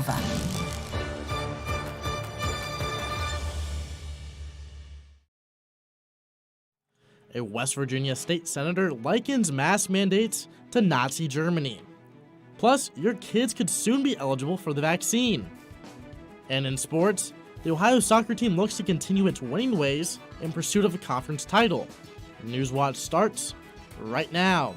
over. A West Virginia state senator likens mask mandates to Nazi Germany. Plus, your kids could soon be eligible for the vaccine. And in sports, the Ohio soccer team looks to continue its winning ways in pursuit of a conference title. Newswatch starts right now.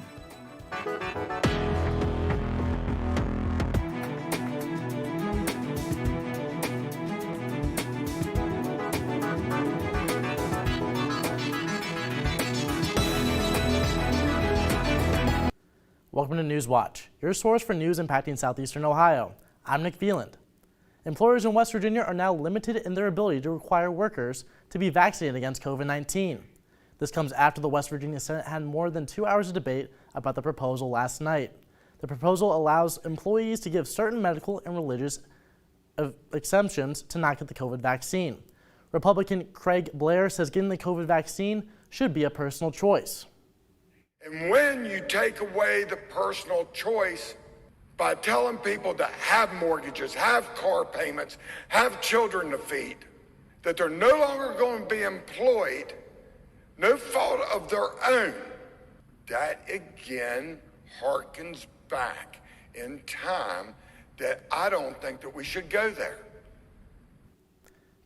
Welcome to Newswatch, your source for news impacting southeastern Ohio. I'm Nick Veland. Employers in West Virginia are now limited in their ability to require workers to be vaccinated against COVID-19. This comes after the West Virginia Senate had more than 2 hours of debate about the proposal last night. The proposal allows employees to give certain medical and religious exemptions to not get the COVID vaccine. Republican Craig Blair says getting the COVID vaccine should be a personal choice. And when you take away the personal choice by telling people to have mortgages, have car payments, have children to feed, that they're no longer going to be employed, no fault of their own, that again harkens back in time that I don't think that we should go there.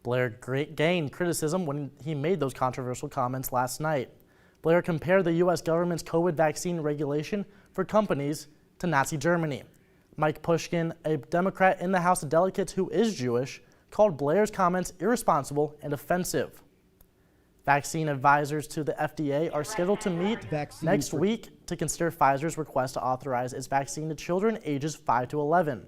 Blair gained criticism when he made those controversial comments last night. Blair compared the U.S. government's COVID vaccine regulation for companies to Nazi Germany. Mike Pushkin, a Democrat in the House of Delegates who is Jewish, called Blair's comments irresponsible and offensive. Vaccine advisors to the FDA are scheduled to meet next week to consider Pfizer's request to authorize its vaccine to children ages 5 to 11.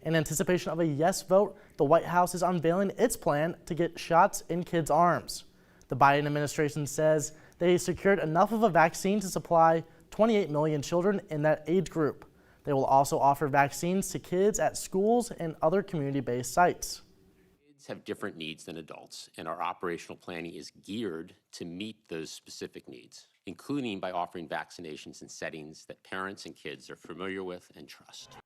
In anticipation of a yes vote, the White House is unveiling its plan to get shots in kids' arms. The Biden administration says they secured enough of a vaccine to supply 28 million children in that age group. They will also offer vaccines to kids at schools and other community-based sites. Kids have different needs than adults, and our operational planning is geared to meet those specific needs, including by offering vaccinations in settings that parents and kids are familiar with and trust.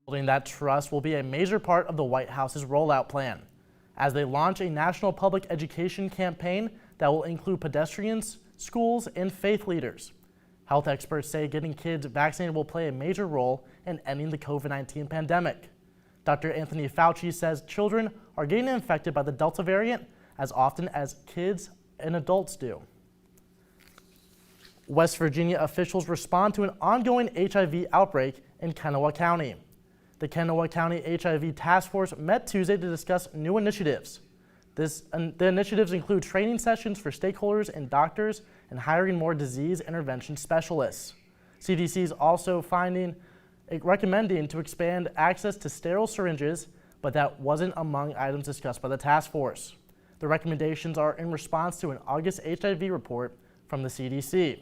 Building that trust will be a major part of the White House's rollout plan, as they launch a national public education campaign that will include pedestrians, schools, and faith leaders. Health experts say getting kids vaccinated will play a major role in ending the COVID-19 pandemic. Dr. Anthony Fauci says children are getting infected by the Delta variant as often as kids and adults do. West Virginia officials respond to an ongoing HIV outbreak in Kanawha County. The Kanawha County HIV Task Force met Tuesday to discuss new initiatives. The initiatives include training sessions for stakeholders and doctors and hiring more disease intervention specialists. CDC is also recommending to expand access to sterile syringes, but that wasn't among items discussed by the task force. The recommendations are in response to an August HIV report from the CDC.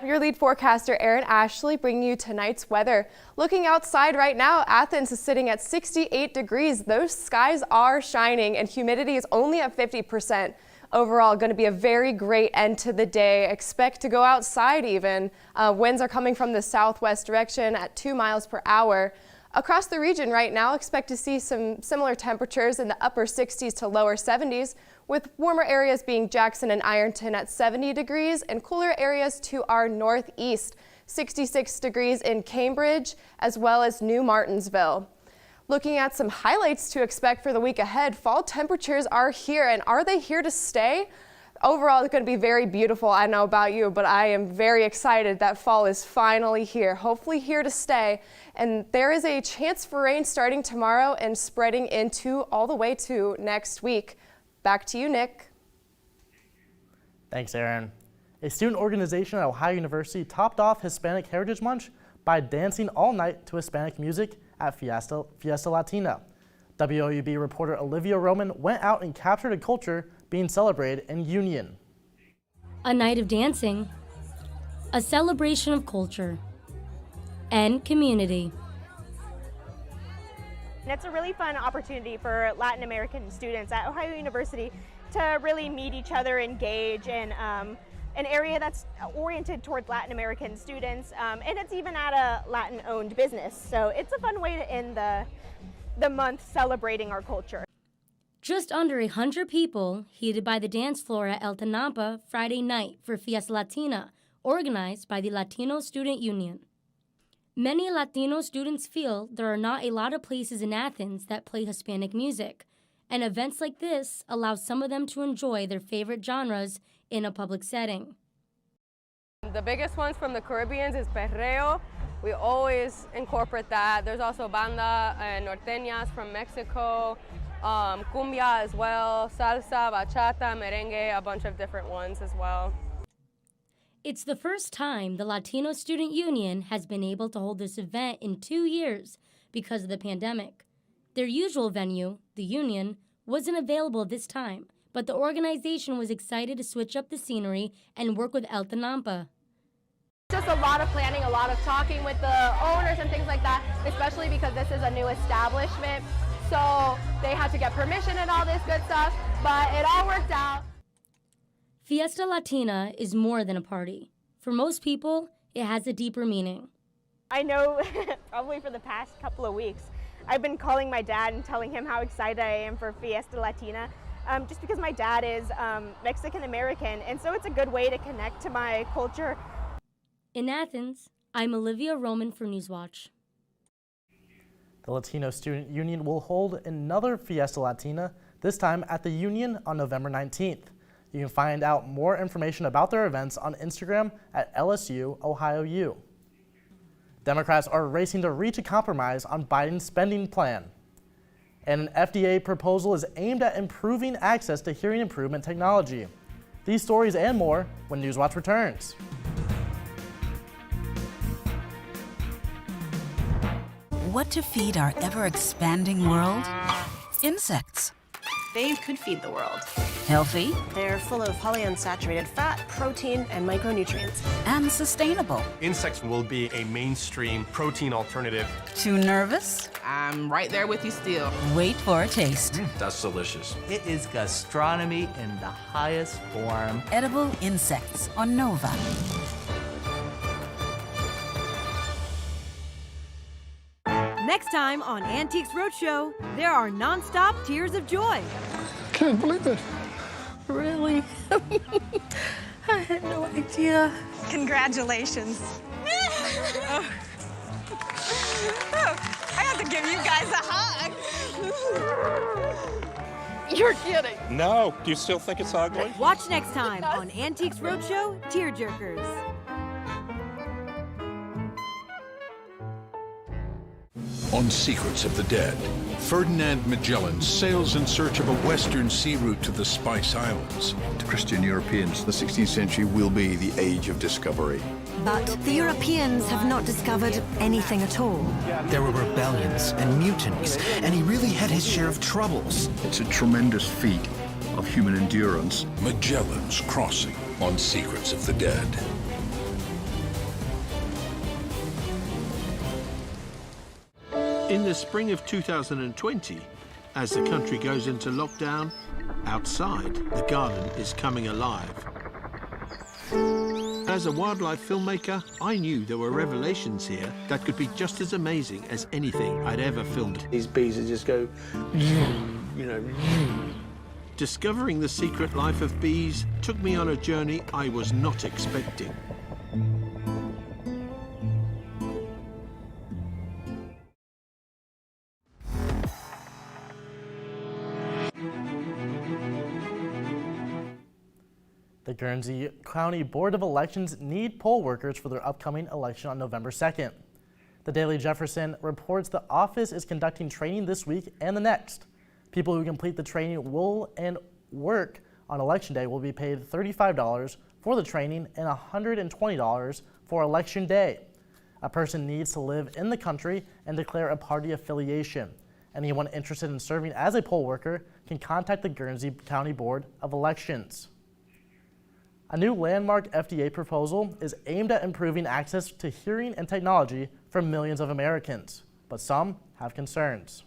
Your lead forecaster, Erin Ashley, bringing you tonight's weather. Looking outside right now, Athens is sitting at 68 degrees. Those skies are shining and humidity is only at 50%. Overall, going to be a very great end to the day. Expect to go outside even. Winds are coming from the southwest direction at 2 miles per hour. Across the region right now, expect to see some similar temperatures in the upper 60s to lower 70s, with warmer areas being Jackson and Ironton at 70 degrees and cooler areas to our northeast, 66 degrees in Cambridge as well as New Martinsville. Looking at some highlights to expect for the week ahead, fall temperatures are here, and are they here to stay? Overall, it's going to be very beautiful. I don't know about you, but I am very excited that fall is finally here, hopefully here to stay. And there is a chance for rain starting tomorrow and spreading into all the way to next week. Back to you, Nick. Thanks, Erin. A student organization at Ohio University topped off Hispanic Heritage Month by dancing all night to Hispanic music at Fiesta Latina. WOUB reporter Olivia Roman went out and captured a culture being celebrated in Union. A night of dancing, a celebration of culture, and community. And it's a really fun opportunity for Latin American students at Ohio University to really meet each other, engage, and an area that's oriented towards Latin American students, and it's even at a Latin-owned business. So it's a fun way to end the month celebrating our culture. Just under 100 people heated by the dance floor at El Tenampa Friday night for Fiesta Latina, organized by the Latino Student Union. Many Latino students feel there are not a lot of places in Athens that play Hispanic music, and events like this allow some of them to enjoy their favorite genres in a public setting. The biggest ones from the Caribbean is perreo. We always incorporate that. There's also banda and norteñas from Mexico, cumbia as well, salsa, bachata, merengue, a bunch of different ones as well. It's the first time the Latino Student Union has been able to hold this event in 2 years because of the pandemic. Their usual venue, the Union, wasn't available this time, but the organization was excited to switch up the scenery and work with El Tenampa. Just a lot of planning, a lot of talking with the owners and things like that, especially because this is a new establishment. So they had to get permission and all this good stuff, but it all worked out. Fiesta Latina is more than a party. For most people, it has a deeper meaning. I know probably for the past couple of weeks, I've been calling my dad and telling him how excited I am for Fiesta Latina, just because my dad is Mexican American, and so it's a good way to connect to my culture. In Athens, I'm Olivia Roman for Newswatch. The Latino Student Union will hold another Fiesta Latina, this time at the Union on November 19th. You can find out more information about their events on Instagram at LSU Ohio U. Democrats are racing to reach a compromise on Biden's spending plan. And an FDA proposal is aimed at improving access to hearing improvement technology. These stories and more when Newswatch returns. What to feed our ever-expanding world? Insects. They could feed the world. Healthy. They're full of polyunsaturated fat, protein, and micronutrients. And sustainable. Insects will be a mainstream protein alternative. Too nervous? I'm right there with you still. Wait for a taste. That's delicious. It is gastronomy in the highest form. Edible insects on Nova. Next time on Antiques Roadshow, there are non-stop tears of joy. Can't believe it. Really? I had no idea. Congratulations. Oh, I have to give you guys a hug. You're kidding. No, do you still think it's ugly? Watch next time on Antiques Roadshow, Tearjerkers. On Secrets of the Dead, Ferdinand Magellan sails in search of a western sea route to the Spice Islands. To Christian Europeans, the 16th century will be the age of discovery. But the Europeans have not discovered anything at all. There were rebellions and mutinies, and he really had his share of troubles. It's a tremendous feat of human endurance. Magellan's Crossing on Secrets of the Dead. In the spring of 2020, as the country goes into lockdown, outside, the garden is coming alive. As a wildlife filmmaker, I knew there were revelations here that could be just as amazing as anything I'd ever filmed. These bees that just go, you know. Discovering the secret life of bees took me on a journey I was not expecting. The Guernsey County Board of Elections need poll workers for their upcoming election on November 2nd. The Daily Jefferson reports the office is conducting training this week and the next. People who complete the training will and work on Election Day will be paid $35 for the training and $120 for Election Day. A person needs to live in the country and declare a party affiliation. Anyone interested in serving as a poll worker can contact the Guernsey County Board of Elections. A new landmark FDA proposal is aimed at improving access to hearing and technology for millions of Americans, but some have concerns.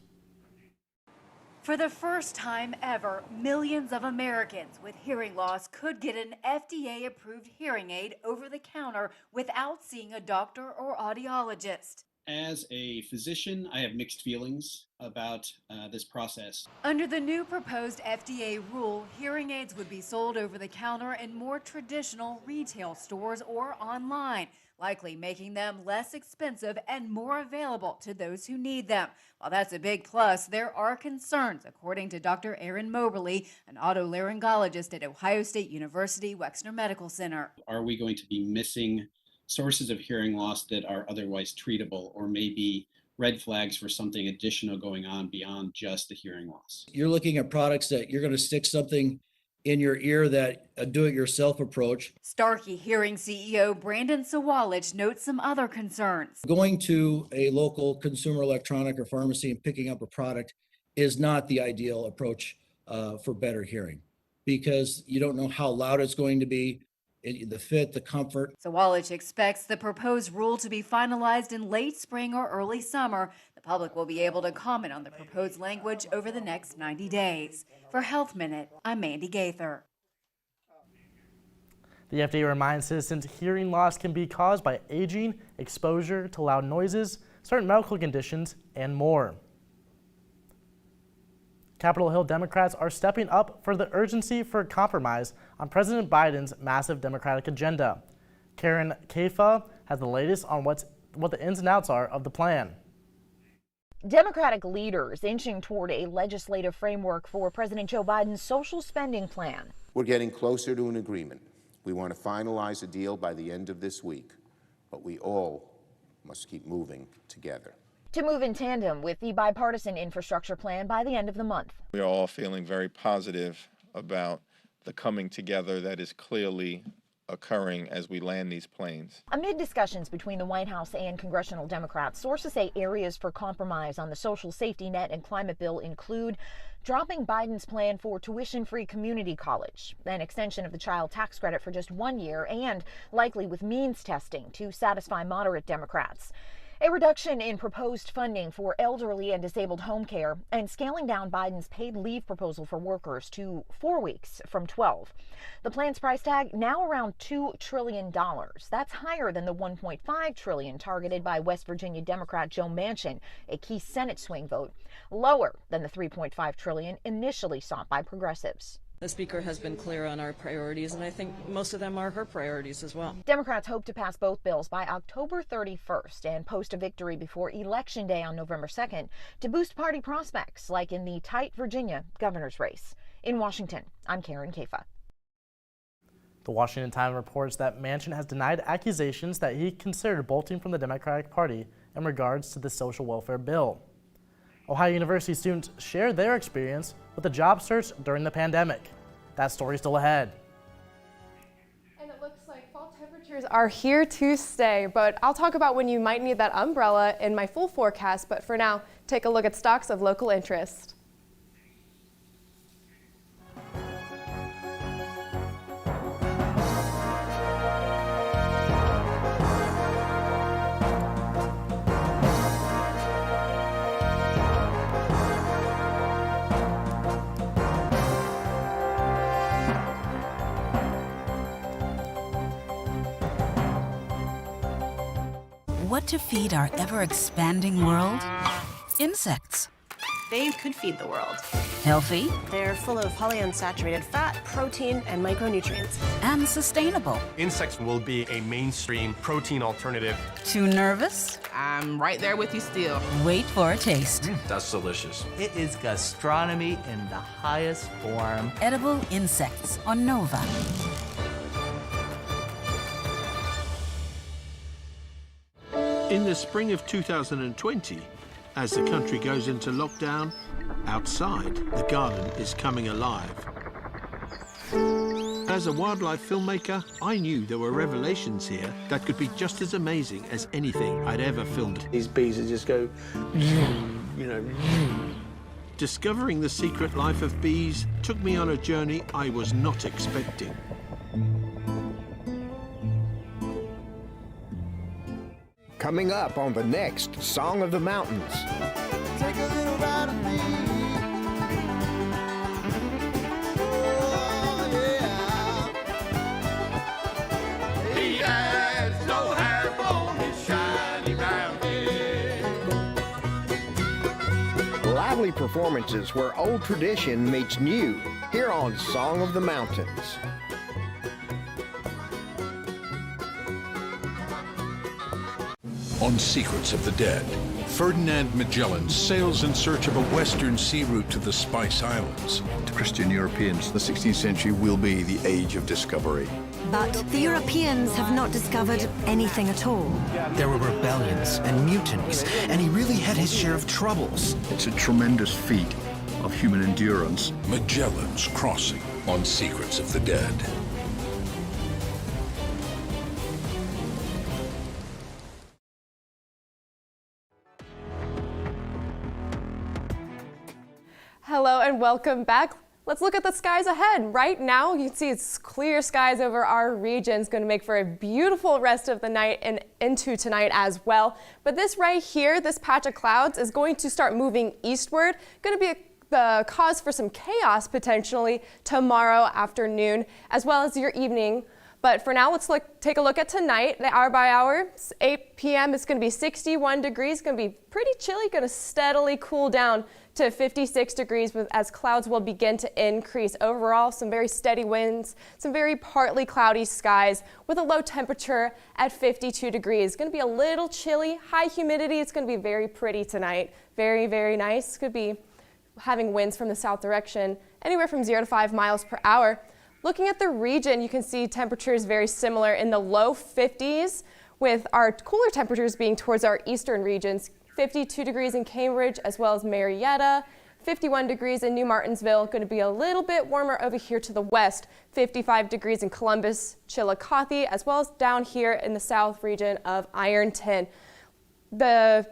For the first time ever, millions of Americans with hearing loss could get an FDA-approved hearing aid over the counter without seeing a doctor or audiologist. As a physician, I have mixed feelings about this process. Under the new proposed FDA rule, hearing aids would be sold over the counter in more traditional retail stores or online, likely making them less expensive and more available to those who need them. While that's a big plus, there are concerns, according to Dr. Aaron Moberly, an otolaryngologist at Ohio State University Wexner Medical Center. Are we going to be missing sources of hearing loss that are otherwise treatable, or maybe red flags for something additional going on beyond just the hearing loss? You're looking at products that you're going to stick something in your ear, that a do-it-yourself approach. Starkey Hearing CEO Brandon Sawalich notes some other concerns. Going to a local consumer electronic or pharmacy and picking up a product is not the ideal approach for better hearing, because you don't know how loud it's going to be, the fit, the comfort. Sawalich expects the proposed rule to be finalized in late spring or early summer. The public will be able to comment on the proposed language over the next 90 days. For Health Minute, I'm Mandy Gaither. The FDA reminds citizens hearing loss can be caused by aging, exposure to loud noises, certain medical conditions, and more. Capitol Hill Democrats are stepping up for the urgency for a compromise on President Biden's massive Democratic agenda. Karen Kaifa has the latest on what the ins and outs are of the plan. Democratic leaders inching toward a legislative framework for President Joe Biden's social spending plan. We're getting closer to an agreement. We want to finalize a deal by the end of this week, but we all must keep moving together. To move in tandem with the bipartisan infrastructure plan by the end of the month. We are all feeling very positive about the coming together that is clearly occurring as we land these planes. Amid discussions between the White House and congressional Democrats, sources say areas for compromise on the social safety net and climate bill include dropping Biden's plan for tuition-free community college, an extension of the child tax credit for just 1 year, and likely with means testing to satisfy moderate Democrats. A reduction in proposed funding for elderly and disabled home care, and scaling down Biden's paid leave proposal for workers to 4 weeks from 12. The plan's price tag now around $2 trillion. That's higher than the $1.5 trillion targeted by West Virginia Democrat Joe Manchin, a key Senate swing vote, lower than the $3.5 trillion initially sought by progressives. The Speaker has been clear on our priorities, and I think most of them are her priorities as well. Democrats hope to pass both bills by October 31st and post a victory before Election Day on November 2nd to boost party prospects, like in the tight Virginia governor's race. In Washington, I'm Karen Kaifa. The Washington Times reports that Manchin has denied accusations that he considered bolting from the Democratic Party in regards to the social welfare bill. Ohio University students share their experience with the job search during the pandemic. That story's still ahead. And it looks like fall temperatures are here to stay, but I'll talk about when you might need that umbrella in my full forecast. But for now, take a look at stocks of local interest. What to feed our ever-expanding world? Insects. They could feed the world. Healthy. They're full of polyunsaturated fat, protein, and micronutrients. And sustainable. Insects will be a mainstream protein alternative. Too nervous? I'm right there with you still. Wait for a taste. That's delicious. It is gastronomy in the highest form. Edible insects on Nova. In the spring of 2020, as the country goes into lockdown, outside, the garden is coming alive. As a wildlife filmmaker, I knew there were revelations here that could be just as amazing as anything I'd ever filmed. These bees that just go, you know. Discovering the secret life of bees took me on a journey I was not expecting. Coming up on the next Song of the Mountains. Take a little ride with me. performances where old tradition meets new, here on Song of the Mountains. On Secrets of the Dead, Ferdinand Magellan sails in search of a western sea route to the Spice Islands. To Christian Europeans, the 16th century will be the age of discovery. But the Europeans have not discovered anything at all. There were rebellions and mutinies, and he really had his share of troubles. It's a tremendous feat of human endurance. Magellan's Crossing on Secrets of the Dead. Hello and welcome back. Let's look at the skies ahead. Right now, you can see it's clear skies over our region. It's going to make for a beautiful rest of the night and into tonight as well. But this right here, this patch of clouds is going to start moving eastward. Going to be the cause for some chaos potentially tomorrow afternoon as well as your evening. But for now, let's take a look at tonight. The hour by hour, 8 p.m. It's going to be 61 degrees. It's going to be pretty chilly. Going to steadily cool down to 56 degrees as clouds will begin to increase. Overall, some very steady winds, some very partly cloudy skies with a low temperature at 52 degrees. It's going to be a little chilly, high humidity. It's going to be very pretty tonight. Very, very nice. Could be having winds from the south direction, anywhere from 0 to 5 miles per hour. Looking at the region, you can see temperatures very similar in the low 50s, with our cooler temperatures being towards our eastern regions. 52 degrees in Cambridge as well as Marietta, 51 degrees in New Martinsville, going to be a little bit warmer over here to the west, 55 degrees in Columbus, Chillicothe, as well as down here in the south region of Ironton. The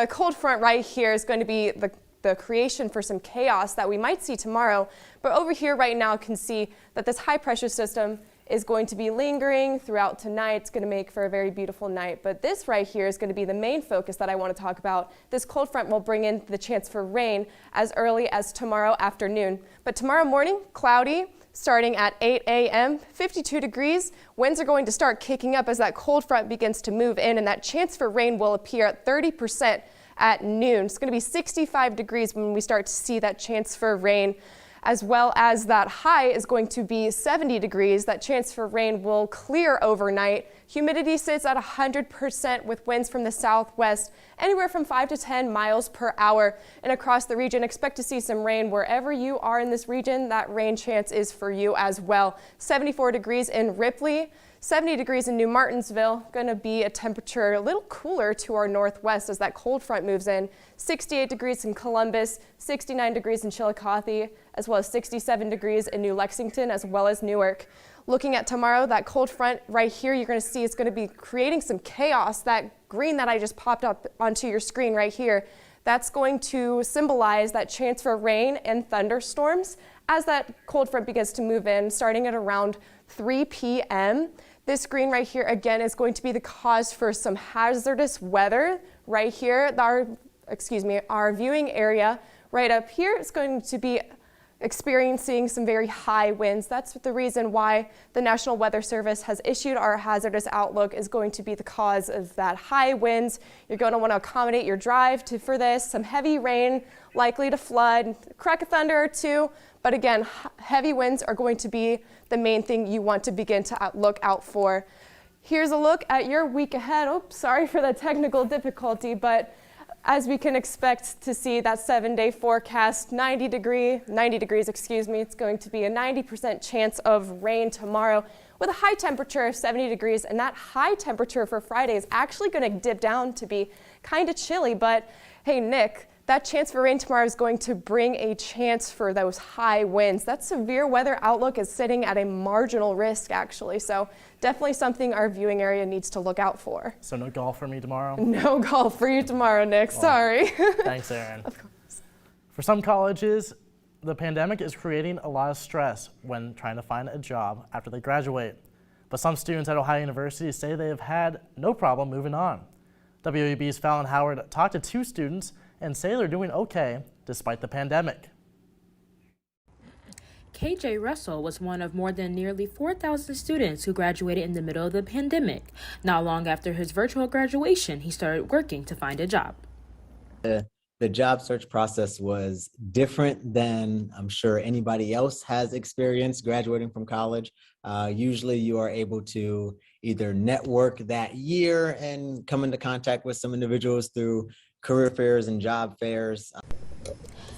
cold front right here is going to be the creation for some chaos that we might see tomorrow, but over here right now can see that this high pressure system is going to be lingering throughout tonight. It's going to make for a very beautiful night. But this right here is going to be the main focus that I want to talk about. This cold front will bring in the chance for rain as early as tomorrow afternoon. But tomorrow morning, cloudy, starting at 8 a.m., 52 degrees. Winds are going to start kicking up as that cold front begins to move in, and that chance for rain will appear at 30% at noon. It's going to be 65 degrees when we start to see that chance for rain, as well as that high is going to be 70 degrees. That chance for rain will clear overnight. Humidity sits at 100% with winds from the southwest, anywhere from 5 to 10 miles per hour. And across the region, expect to see some rain wherever you are in this region. That rain chance is for you as well. 74 degrees in Ripley. 70 degrees in New Martinsville, going to be a temperature a little cooler to our northwest as that cold front moves in. 68 degrees in Columbus, 69 degrees in Chillicothe, as well as 67 degrees in New Lexington, as well as Newark. Looking at tomorrow, that cold front right here, you're going to see it's going to be creating some chaos. That green that I just popped up onto your screen right here, that's going to symbolize that chance for rain and thunderstorms as that cold front begins to move in, starting at around 3 p.m. This green right here, again, is going to be the cause for some hazardous weather right here. Our viewing area right up here is going to be experiencing some very high winds. That's the reason why the National Weather Service has issued our hazardous outlook, is going to be the cause of that high winds. You're going to want to accommodate your drive for this. Some heavy rain likely to flood, crack of thunder or two. But again, heavy winds are going to be the main thing you want to begin to look out for. Here's a look at your week ahead. Oops, sorry for the technical difficulty, but as we can expect to see that 7-day forecast, 90 degrees, it's going to be a 90% chance of rain tomorrow with a high temperature of 70 degrees. And that high temperature for Friday is actually going to dip down to be kind of chilly. But hey, Nick, that chance for rain tomorrow is going to bring a chance for those high winds. That severe weather outlook is sitting at a marginal risk, actually. So definitely something our viewing area needs to look out for. So no golf for me tomorrow? No golf for you tomorrow, Nick. Well, sorry. Thanks, Aaron. Of course. For some colleges, the pandemic is creating a lot of stress when trying to find a job after they graduate. But some students at Ohio University say they have had no problem moving on. WOUB's Fallon Howard talked to 2 students and say they're doing okay despite the pandemic. KJ Russell was one of more than nearly 4,000 students who graduated in the middle of the pandemic. Not long after his virtual graduation, he started working to find a job. The job search process was different than I'm sure anybody else has experienced graduating from college. Usually you are able to either network that year and come into contact with some individuals through career fairs and job fairs.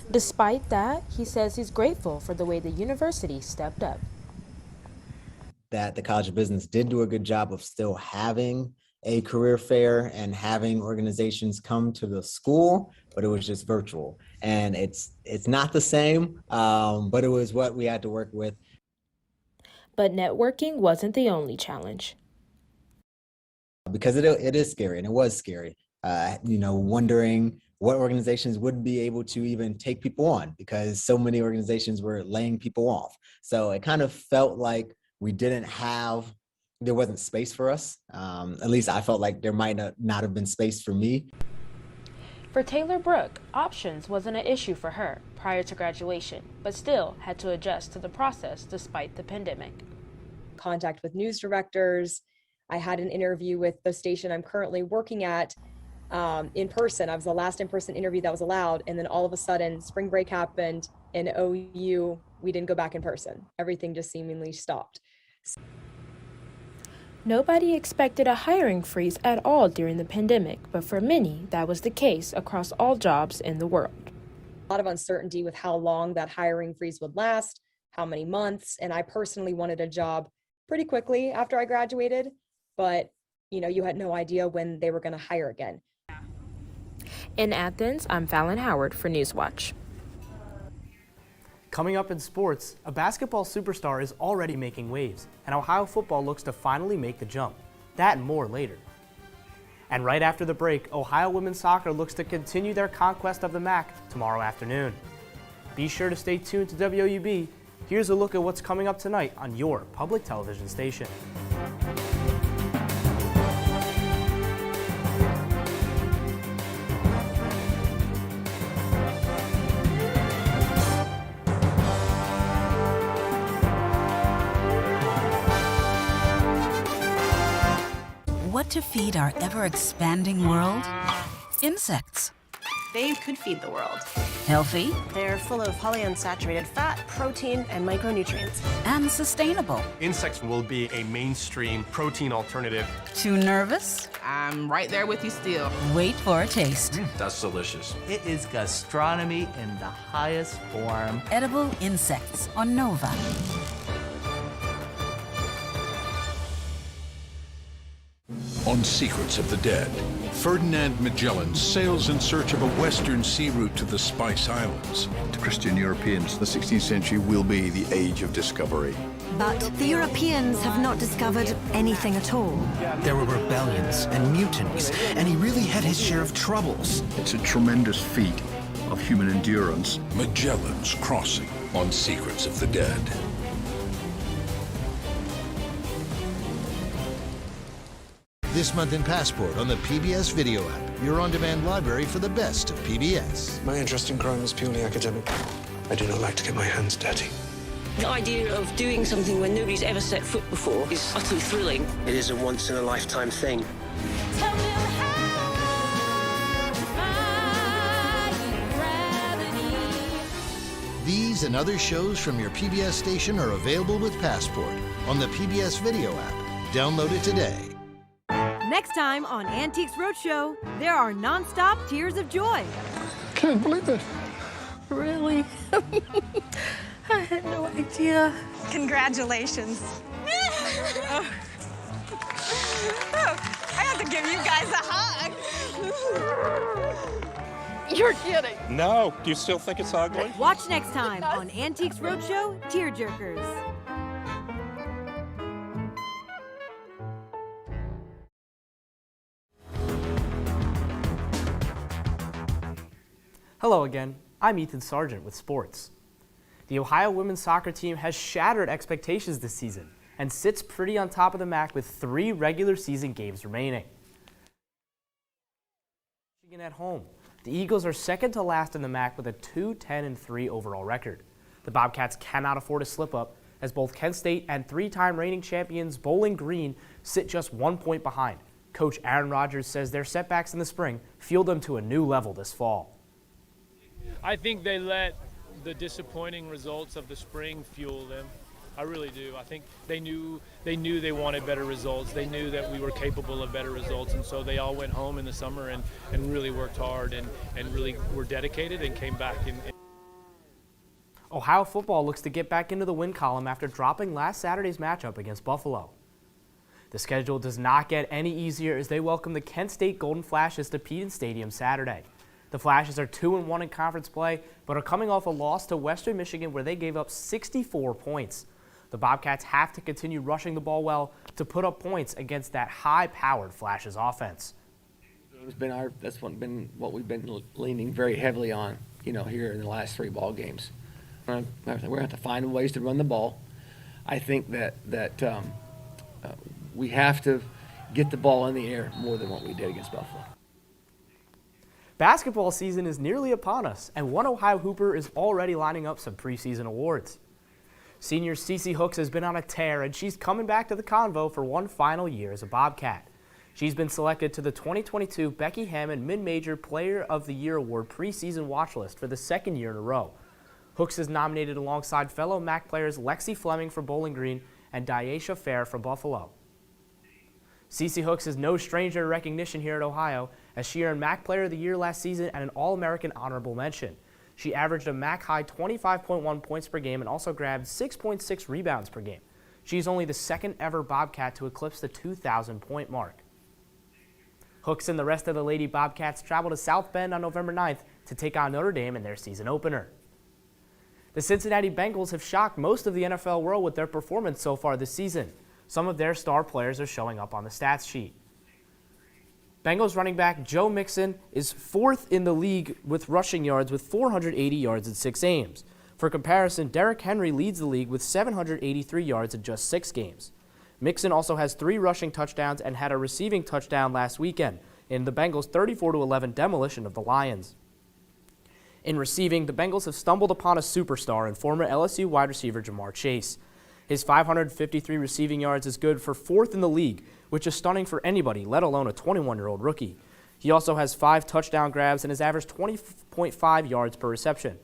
Despite that, he says he's grateful for the way the university stepped up. That the College of Business did do a good job of still having a career fair and having organizations come to the school, but it was just virtual. And it's not the same, but it was what we had to work with. But networking wasn't the only challenge. Because it is scary, and it was scary, wondering what organizations would be able to even take people on, because so many organizations were laying people off. So it kind of felt like there wasn't space for us. At least I felt like there might not have been space for me. For Taylor Brooke, options wasn't an issue for her prior to graduation, but still had to adjust to the process despite the pandemic. Contact with news directors. I had an interview with the station I'm currently working at in person. I was the last in-person interview that was allowed, and then all of a sudden spring break happened and OU, we didn't go back in person. Everything just seemingly stopped. Nobody expected a hiring freeze at all during the pandemic, but for many, that was the case across all jobs in the world. A lot of uncertainty with how long that hiring freeze would last, how many months, and I personally wanted a job pretty quickly after I graduated, but you had no idea when they were going to hire again. In Athens, I'm Fallon Howard for Newswatch. Coming up in sports, a basketball superstar is already making waves, and Ohio football looks to finally make the jump. That and more later. And right after the break, Ohio women's soccer looks to continue their conquest of the MAC tomorrow afternoon. Be sure to stay tuned to WOUB. Here's a look at what's coming up tonight on your public television station. What to feed our ever-expanding world? Insects. They could feed the world. Healthy. They're full of polyunsaturated fat, protein, and micronutrients. And sustainable. Insects will be a mainstream protein alternative. Too nervous? I'm right there with you still. Wait for a taste. That's delicious. It is gastronomy in the highest form. Edible insects on Nova. On Secrets of the Dead, Ferdinand Magellan sails in search of a western sea route to the Spice Islands. To Christian Europeans, the 16th century will be the age of discovery. But the Europeans have not discovered anything at all. There were rebellions and mutinies, and he really had his share of troubles. It's a tremendous feat of human endurance. Magellan's Crossing on Secrets of the Dead. This month in Passport on the PBS Video app, your on-demand library for the best of PBS. My interest in crime is purely academic. I do not like to get my hands dirty. The idea of doing something where nobody's ever set foot before is utterly thrilling. It is a once-in-a-lifetime thing. These and other shows from your PBS station are available with Passport on the PBS Video app. Download it today. Next time on Antiques Roadshow, there are non-stop tears of joy. Can't believe it. Really? I had no idea. Congratulations. Oh, I have to give you guys a hug. You're kidding. No, do you still think it's ugly? Watch next time on Antiques Roadshow, Tearjerkers. Hello again, I'm Ethan Sargent with sports. The Ohio women's soccer team has shattered expectations this season and sits pretty on top of the MAC with 3 regular season games remaining. Michigan at home. The Eagles are second to last in the MAC with a 2-10-3 overall record. The Bobcats cannot afford a slip-up as both Kent State and 3-time reigning champions Bowling Green sit just 1 point behind. Coach Aaron Rodgers says their setbacks in the spring fueled them to a new level this fall. I think they let the disappointing results of the spring fuel them. I really do. I think they knew they wanted better results. They knew that we were capable of better results, and so they all went home in the summer and really worked hard and really were dedicated and came back. Ohio football looks to get back into the win column after dropping last Saturday's matchup against Buffalo. The schedule does not get any easier as they welcome the Kent State Golden Flashes to Peden Stadium Saturday. The Flashes are 2-1 in conference play, but are coming off a loss to Western Michigan where they gave up 64 points. The Bobcats have to continue rushing the ball well to put up points against that high-powered Flashes offense. It's been what we've been leaning very heavily on, here in the last 3 ball games. We're going to have to find ways to run the ball. I think that we have to get the ball in the air more than what we did against Buffalo. Basketball season is nearly upon us, and one Ohio Hooper is already lining up some preseason awards. Senior Cece Hooks has been on a tear, and she's coming back to the convo for one final year as a Bobcat. She's been selected to the 2022 Becky Hammond Mid-Major Player of the Year Award preseason watch list for the 2nd year in a row. Hooks is nominated alongside fellow MAC players Lexi Fleming from Bowling Green and Diasha Fair from Buffalo. Cece Hooks is no stranger to recognition here at Ohio, as she earned MAC Player of the Year last season and an All-American honorable mention. She averaged a MAC-high 25.1 points per game and also grabbed 6.6 rebounds per game. She's only the 2nd ever Bobcat to eclipse the 2,000-point mark. Hooks and the rest of the Lady Bobcats travel to South Bend on November 9th to take on Notre Dame in their season opener. The Cincinnati Bengals have shocked most of the NFL world with their performance so far this season. Some of their star players are showing up on the stats sheet. Bengals running back Joe Mixon is 4th in the league with rushing yards with 480 yards in 6 games. For comparison, Derrick Henry leads the league with 783 yards in just 6 games. Mixon also has 3 rushing touchdowns and had a receiving touchdown last weekend in the Bengals' 34-11 demolition of the Lions. In receiving, the Bengals have stumbled upon a superstar in former LSU wide receiver Jamar Chase. His 553 receiving yards is good for 4th in the league, which is stunning for anybody, let alone a 21-year-old rookie. He also has 5 touchdown grabs and has averaged 20.5 yards per reception.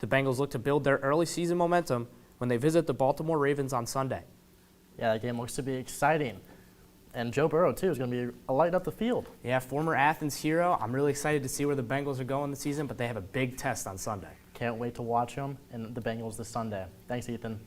The Bengals look to build their early season momentum when they visit the Baltimore Ravens on Sunday. Yeah, that game looks to be exciting. And Joe Burrow, too, is going to be lighting up the field. Yeah, former Athens hero. I'm really excited to see where the Bengals are going this season, but they have a big test on Sunday. Can't wait to watch them and the Bengals this Sunday. Thanks, Ethan.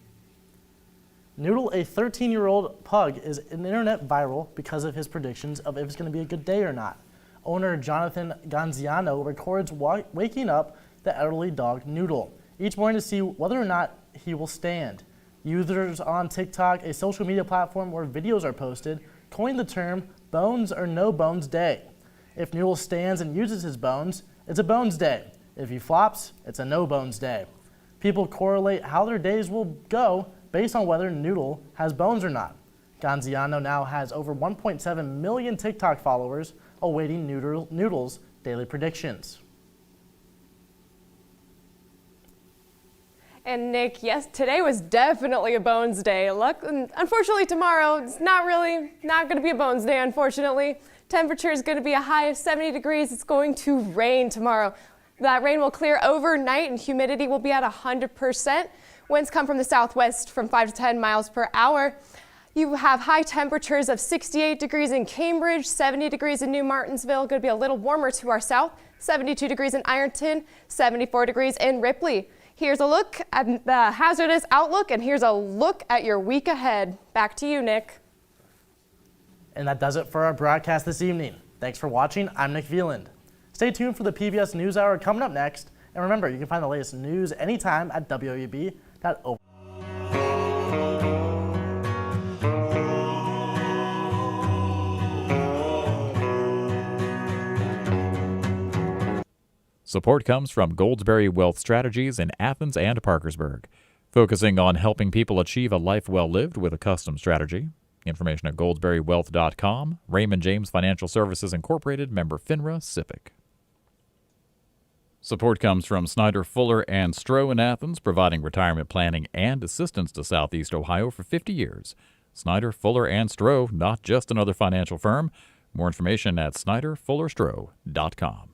Noodle, a 13-year-old pug, is an internet viral because of his predictions of if it's going to be a good day or not. Owner Jonathan Gonziano records waking up the elderly dog Noodle each morning to see whether or not he will stand. Users on TikTok, a social media platform where videos are posted, coined the term Bones or No Bones Day. If Noodle stands and uses his bones, it's a bones day. If he flops, it's a no bones day. People correlate how their days will go based on whether Noodle has bones or not. Gonziano now has over 1.7 million TikTok followers awaiting Noodle's daily predictions. And Nick, yes, today was definitely a bones day. Unfortunately, tomorrow it's not going to be a bones day, unfortunately. Temperature is going to be a high of 70 degrees. It's going to rain tomorrow. That rain will clear overnight and humidity will be at 100%. Winds come from the southwest from 5 to 10 miles per hour. You have high temperatures of 68 degrees in Cambridge, 70 degrees in New Martinsville, going to be a little warmer to our south, 72 degrees in Ironton, 74 degrees in Ripley. Here's a look at the hazardous outlook, and here's a look at your week ahead. Back to you, Nick. And that does it for our broadcast this evening. Thanks for watching. I'm Nick Veland. Stay tuned for the PBS NewsHour coming up next. And remember, you can find the latest news anytime at WOUB.org. Support comes from Goldsberry Wealth Strategies in Athens and Parkersburg, focusing on helping people achieve a life well lived with a custom strategy. Information at goldsberrywealth.com. Raymond James Financial Services Incorporated, member FINRA SIPC. Support comes from Snyder, Fuller, and Stroh in Athens, providing retirement planning and assistance to Southeast Ohio for 50 years. Snyder, Fuller, and Stroh, not just another financial firm. More information at snyderfullerstroh.com.